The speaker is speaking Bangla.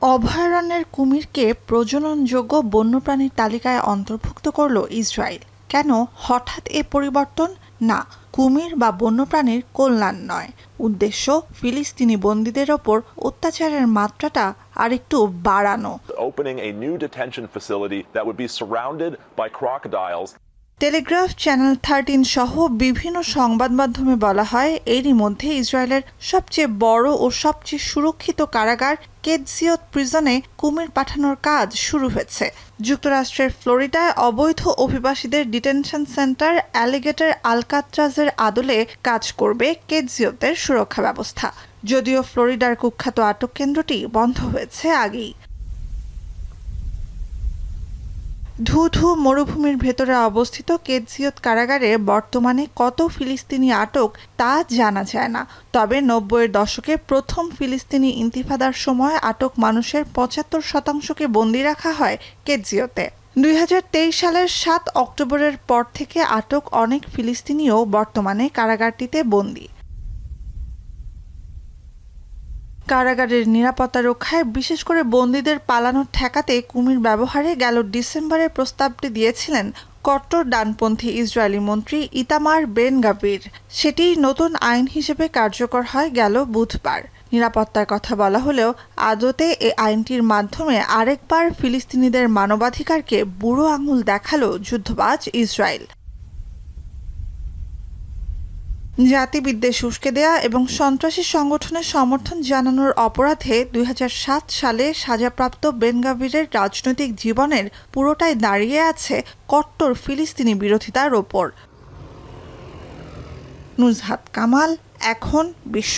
অভয়ারণ্যের কুমিরকে প্রজননযোগ্য বন্যপ্রাণীর তালিকায় অন্তর্ভুক্ত করল ইসরায়েল। কেন হঠাৎ এ পরিবর্তন? না, কুমির বা বন্যপ্রাণীর কল্যাণ নয়, উদ্দেশ্য ফিলিস্তিনি বন্দীদের ওপর অত্যাচারের মাত্রাটা আরেকটু বাড়ানো। Opening a new detention facility that would be surrounded by crocodiles. Telegraph, channel 13 সহ বিভিন্ন সংবাদ মাধ্যমে বলা হয়, এরই মধ্যে ইসরায়েলের সবচেয়ে বড় ও সবচেয়ে সুরক্ষিত কারাগার কেটজিয়ত প্রিজনে কুমির পাঠানোর কাজ শুরু হয়েছে। যুক্তরাষ্ট্রের ফ্লোরিডায় অবৈধ অভিবাসীদের ডিটেনশন সেন্টার অ্যালিগেটর আলকাত্রাজের আদলে কাজ করবে কেটজিয়তের সুরক্ষা ব্যবস্থা। যদিও ফ্লোরিডার কুখ্যাত আটক কেন্দ্রটি বন্ধ হয়েছে আগেই। ধু মরুভূমির ভেতরে অবস্থিত কেটজিয়ত কারাগারে বর্তমানে কত ফিলিস্তিনি আটক তা জানা যায় না। তবে 90-এর দশকে প্রথম ফিলিস্তিনি ইন্তিফাদার সময় আটক মানুষের 75%কে বন্দী রাখা হয় কেটজিয়তে। 2023 সালের 7 অক্টোবরের পর থেকে আটক অনেক ফিলিস্তিনিও বর্তমানে কারাগারটিতে বন্দী। কারাগারের নিরাপত্তা রক্ষায়, বিশেষ করে বন্দীদের পালানো ঠেকাতে কুমির ব্যবহারে গেল ডিসেম্বরে প্রস্তাবটি দিয়েছিলেন কট্টর ডানপন্থী ইসরায়েলি মন্ত্রী ইতামার বেন গাভির। সেটি নতুন আইন হিসেবে কার্যকর হয় গেল বুধবার। নিরাপত্তার কথা বলা হলেও আদতে এই আইনটির মাধ্যমে আরেকবার ফিলিস্তিনিদের মানবাধিকারকে বুড়ো আঙুল দেখালো যুদ্ধবাজ ইসরায়েল। জাতিবিদ্বেষ উস্কে দেয়া এবং সন্ত্রাসী সংগঠনের সমর্থন জানানোর অপরাধে 2007 সালে সাজাপ্রাপ্ত বেন গাভিরের রাজনৈতিক জীবনের পুরোটাই দাঁড়িয়ে আছে কট্টর ফিলিস্তিনি বিরোধিতার ওপর। নুজহাত কামাল, এখন বিশ্ব।